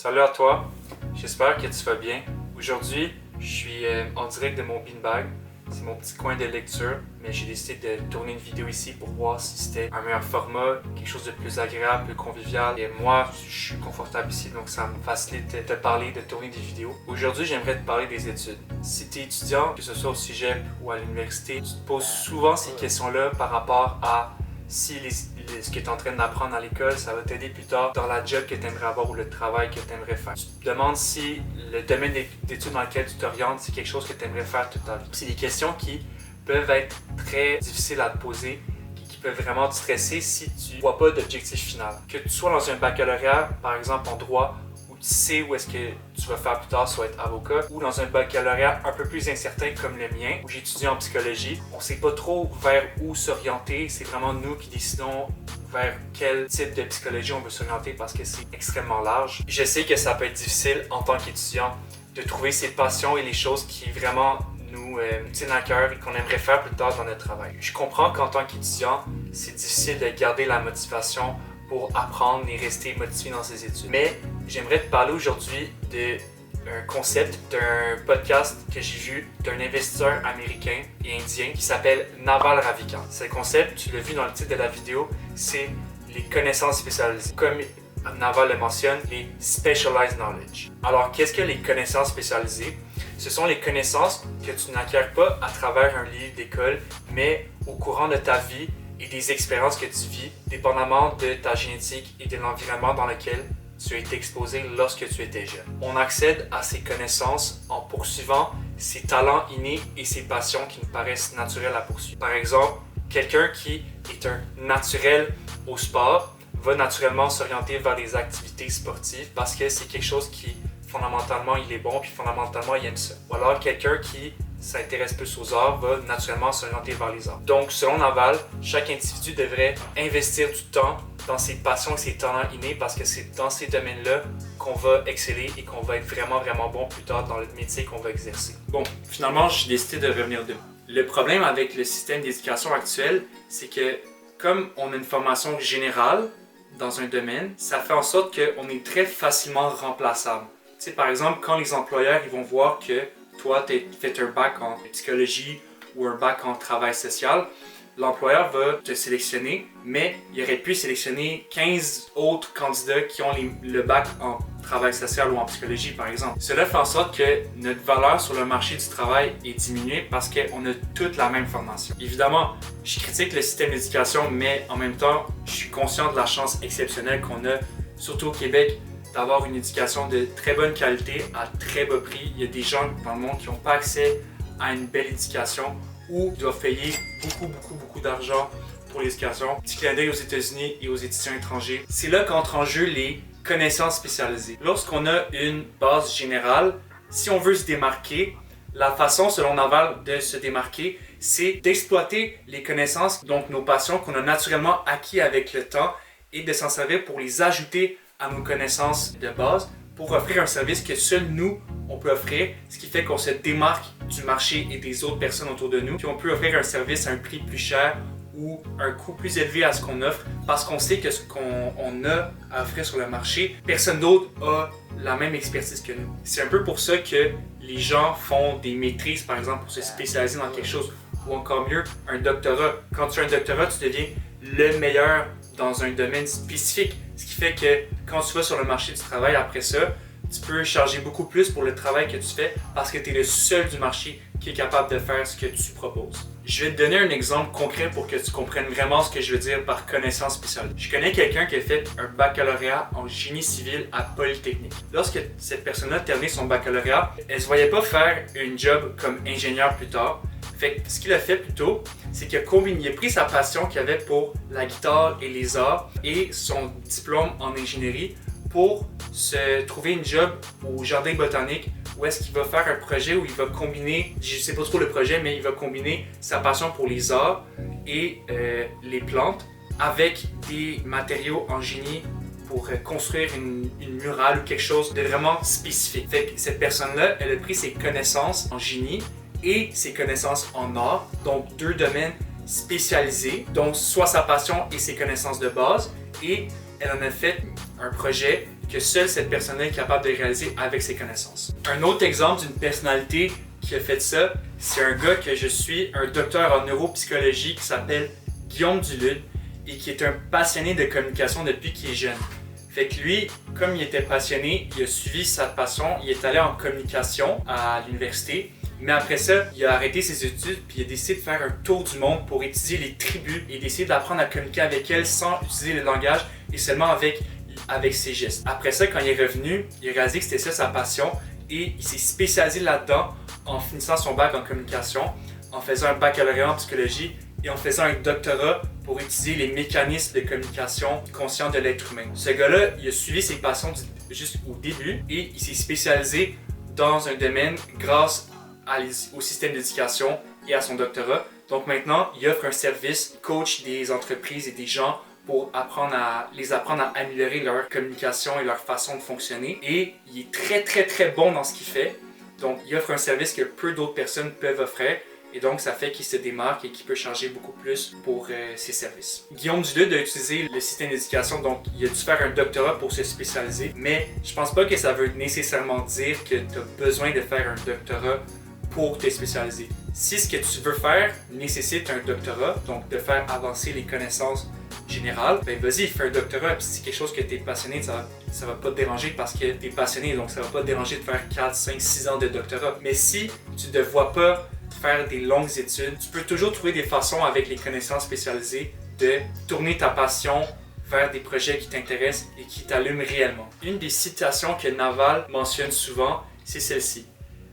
Salut à toi, j'espère que tu vas bien. Aujourd'hui, je suis en direct de mon beanbag. C'est mon petit coin de lecture, mais j'ai décidé de tourner une vidéo ici pour voir si c'était un meilleur format, quelque chose de plus agréable, plus convivial. Et moi, je suis confortable ici, donc ça me facilite de te parler, de tourner des vidéos. Aujourd'hui, j'aimerais te parler des études. Si tu es étudiant, que ce soit au cégep ou à l'université, tu te poses souvent ces questions-là par rapport à si ce que tu es en train d'apprendre à l'école, ça va t'aider plus tard dans la job que tu aimerais avoir ou le travail que tu aimerais faire. Tu te demandes si le domaine d'études dans lequel tu t'orientes, c'est quelque chose que tu aimerais faire toute ta vie. C'est des questions qui peuvent être très difficiles à te poser, qui peuvent vraiment te stresser si tu ne vois pas d'objectif final. Que tu sois dans un baccalauréat, par exemple en droit, où tu sais où est-ce que tu vas faire plus tard, soit être avocat, ou dans un baccalauréat un peu plus incertain comme le mien, où j'étudie en psychologie. On ne sait pas trop vers où s'orienter, c'est vraiment nous qui décidons vers quel type de psychologie on veut s'orienter parce que c'est extrêmement large. Je sais que ça peut être difficile en tant qu'étudiant de trouver ses passions et les choses qui vraiment nous tiennent à cœur et qu'on aimerait faire plus tard dans notre travail. Je comprends qu'en tant qu'étudiant, c'est difficile de garder la motivation pour apprendre et rester motivé dans ses études. Mais j'aimerais te parler aujourd'hui d'un concept, d'un podcast que j'ai vu d'un investisseur américain et indien qui s'appelle Naval Ravikant. Ce concept, tu l'as vu dans le titre de la vidéo, c'est les connaissances spécialisées. Comme Naval le mentionne, les specialized knowledge. Alors, qu'est-ce que les connaissances spécialisées? Ce sont les connaissances que tu n'acquiers pas à travers un livre d'école, mais au courant de ta vie et des expériences que tu vis, dépendamment de ta génétique et de l'environnement dans lequel tu as été exposé lorsque tu étais jeune. On accède à ces connaissances en poursuivant ses talents innés et ses passions qui nous paraissent naturelles à poursuivre. Par exemple, quelqu'un qui est un naturel au sport va naturellement s'orienter vers les activités sportives parce que c'est quelque chose qui, fondamentalement, il est bon puis fondamentalement, il aime ça. Ou alors, quelqu'un qui s'intéresse plus aux arts va naturellement s'orienter vers les arts. Donc, selon Naval, chaque individu devrait investir du temps dans ses passions et ses talents innés parce que c'est dans ces domaines-là qu'on va exceller et qu'on va être vraiment bon plus tard dans le métier qu'on va exercer. Bon, finalement, j'ai décidé de revenir de. Le problème avec le système d'éducation actuel, c'est que comme on a une formation générale dans un domaine, ça fait en sorte qu'on est très facilement remplaçable. Tu sais, par exemple, quand les employeurs ils vont voir que toi, tu as fait un bac en psychologie ou un bac en travail social, l'employeur va te sélectionner, mais il aurait pu sélectionner 15 autres candidats qui ont le bac en travail social ou en psychologie, par exemple. Cela fait en sorte que notre valeur sur le marché du travail est diminuée parce qu'on a toute la même formation. Évidemment, je critique le système d'éducation, mais en même temps, je suis conscient de la chance exceptionnelle qu'on a, surtout au Québec, d'avoir une éducation de très bonne qualité à très bas prix. Il y a des gens dans le monde qui n'ont pas accès à une belle éducation ou doivent payer beaucoup d'argent pour l'éducation. Petit clin d'œil aux États-Unis et aux étudiants étrangers. C'est là qu'entrent en jeu les connaissances spécialisées. Lorsqu'on a une base générale, si on veut se démarquer, la façon, selon Naval, de se démarquer, c'est d'exploiter les connaissances, donc nos passions qu'on a naturellement acquis avec le temps et de s'en servir pour les ajouter à nos connaissances de base pour offrir un service que seuls nous, on peut offrir, ce qui fait qu'on se démarque du marché et des autres personnes autour de nous, puis on peut offrir un service à un prix plus cher ou un coût plus élevé à ce qu'on offre parce qu'on sait que ce qu'on a à offrir sur le marché, personne d'autre a la même expertise que nous. C'est un peu pour ça que les gens font des maîtrises, par exemple, pour se spécialiser dans quelque chose, ou encore mieux, un doctorat. Quand tu as un doctorat, tu deviens le meilleur dans un domaine spécifique, ce qui fait que quand tu vas sur le marché du travail après ça, tu peux charger beaucoup plus pour le travail que tu fais parce que tu es le seul du marché qui est capable de faire ce que tu proposes. Je vais te donner un exemple concret pour que tu comprennes vraiment ce que je veux dire par connaissance spéciale. Je connais quelqu'un qui a fait un baccalauréat en génie civil à Polytechnique. Lorsque cette personne-là a terminé son baccalauréat, elle ne se voyait pas faire une job comme ingénieur plus tard. Fait que ce qu'il a fait plutôt, c'est qu'il a pris sa passion qu'il avait pour la guitare et les arts et son diplôme en ingénierie pour se trouver une job au jardin botanique où est-ce qu'il va faire un projet où il va combiner, je ne sais pas trop le projet, mais il va combiner sa passion pour les arts et les plantes avec des matériaux en génie pour construire une murale ou quelque chose de vraiment spécifique. Fait que cette personne-là, elle a pris ses connaissances en génie et ses connaissances en art, donc deux domaines spécialisés, donc soit sa passion et ses connaissances de base, et elle en a fait un projet que seule cette personne-là est capable de réaliser avec ses connaissances. Un autre exemple d'une personnalité qui a fait ça, c'est un gars que je suis, un docteur en neuropsychologie qui s'appelle Guillaume Duluth et qui est un passionné de communication depuis qu'il est jeune. Fait que lui, comme il était passionné, il a suivi sa passion, il est allé en communication à l'université. Mais après ça, il a arrêté ses études puis il a décidé de faire un tour du monde pour étudier les tribus et d'essayer d'apprendre à communiquer avec elles sans utiliser le langage et seulement avec ses gestes. Après ça, quand il est revenu, il a réalisé que c'était ça sa passion et il s'est spécialisé là-dedans en finissant son bac en communication, en faisant un baccalauréat en psychologie et en faisant un doctorat pour étudier les mécanismes de communication consciente de l'être humain. Ce gars-là, il a suivi ses passions juste au début et il s'est spécialisé dans un domaine grâce au système d'éducation et à son doctorat. Donc maintenant, il offre un service, coach des entreprises et des gens pour les apprendre à améliorer leur communication et leur façon de fonctionner. Et il est très bon dans ce qu'il fait. Donc il offre un service que peu d'autres personnes peuvent offrir. Et donc ça fait qu'il se démarque et qu'il peut charger beaucoup plus pour ses services. Guillaume Duluth a utilisé le système d'éducation, donc il a dû faire un doctorat pour se spécialiser. Mais je pense pas que ça veut nécessairement dire que tu as besoin de faire un doctorat pour te spécialiser. Si ce que tu veux faire nécessite un doctorat, donc de faire avancer les connaissances générales, ben vas-y, fais un doctorat. Puis si c'est quelque chose que tu es passionné, ça va pas te déranger parce que tu es passionné, donc ça va pas te déranger de faire 4, 5, 6 ans de doctorat. Mais si tu ne vois pas faire des longues études, tu peux toujours trouver des façons avec les connaissances spécialisées de tourner ta passion vers des projets qui t'intéressent et qui t'allument réellement. Une des citations que Naval mentionne souvent, c'est celle-ci.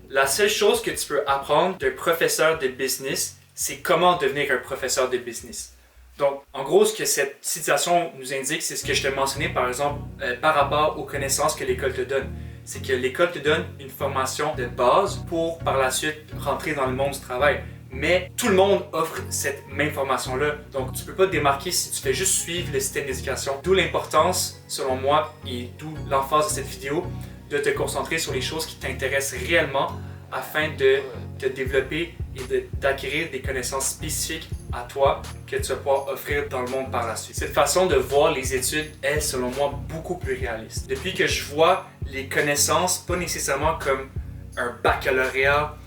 La seule chose que tu peux apprendre d'un professeur de business, c'est comment devenir un professeur de business. Donc, en gros, ce que cette citation nous indique, c'est ce que je te mentionnais par exemple par rapport aux connaissances que l'école te donne. C'est que l'école te donne une formation de base pour par la suite rentrer dans le monde du travail. Mais tout le monde offre cette même formation-là. Donc, tu ne peux pas te démarquer si tu fais juste suivre le système d'éducation. D'où l'importance, selon moi, et d'où l'emphase de cette vidéo, de te concentrer sur les choses qui t'intéressent réellement afin de te développer et d'acquérir des connaissances spécifiques à toi que tu vas pouvoir offrir dans le monde par la suite. Cette façon de voir les études est, selon moi, beaucoup plus réaliste. Depuis que je vois les connaissances, pas nécessairement comme un baccalauréat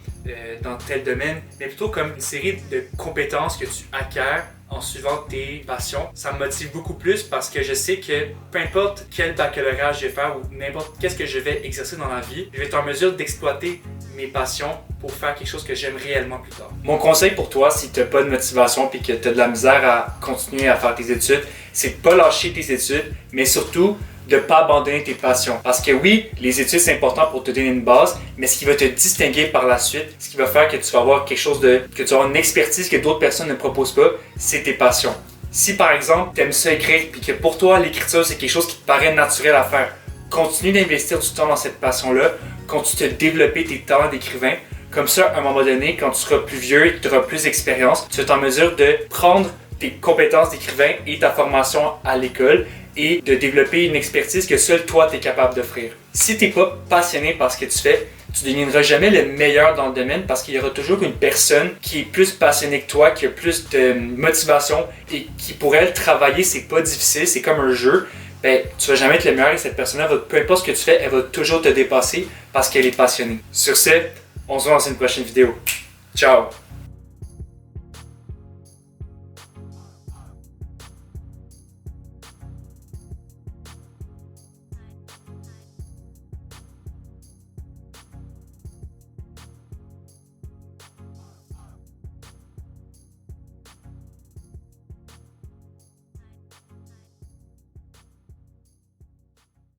dans tel domaine, mais plutôt comme une série de compétences que tu acquiers en suivant tes passions. Ça me motive beaucoup plus parce que je sais que peu importe quel baccalauréat je vais faire ou n'importe qu'est-ce que je vais exercer dans la vie, je vais être en mesure d'exploiter mes passions pour faire quelque chose que j'aime réellement plus tard. Mon conseil pour toi, si tu n'as pas de motivation et que tu as de la misère à continuer à faire tes études, c'est de ne pas lâcher tes études, mais surtout de ne pas abandonner tes passions. Parce que oui, les études c'est important pour te donner une base, mais ce qui va te distinguer par la suite, ce qui va faire que tu vas avoir que tu vas avoir une expertise que d'autres personnes ne proposent pas, c'est tes passions. Si par exemple, tu aimes ça écrire et que pour toi l'écriture c'est quelque chose qui te paraît naturel à faire, continue d'investir du temps dans cette passion-là, continue de développer tes talents d'écrivain. Comme ça, à un moment donné, quand tu seras plus vieux et que tu auras plus d'expérience, tu vas être en mesure de prendre tes compétences d'écrivain et ta formation à l'école et de développer une expertise que seul toi tu es capable d'offrir. Si tu n'es pas passionné par ce que tu fais, tu ne deviendras jamais le meilleur dans le domaine parce qu'il y aura toujours une personne qui est plus passionnée que toi, qui a plus de motivation et qui pour elle travailler c'est pas difficile, c'est comme un jeu. Ben, tu vas jamais être le meilleur et cette personne-là, peu importe ce que tu fais, elle va toujours te dépasser parce qu'elle est passionnée. Sur ce, on se voit dans une prochaine vidéo. Ciao!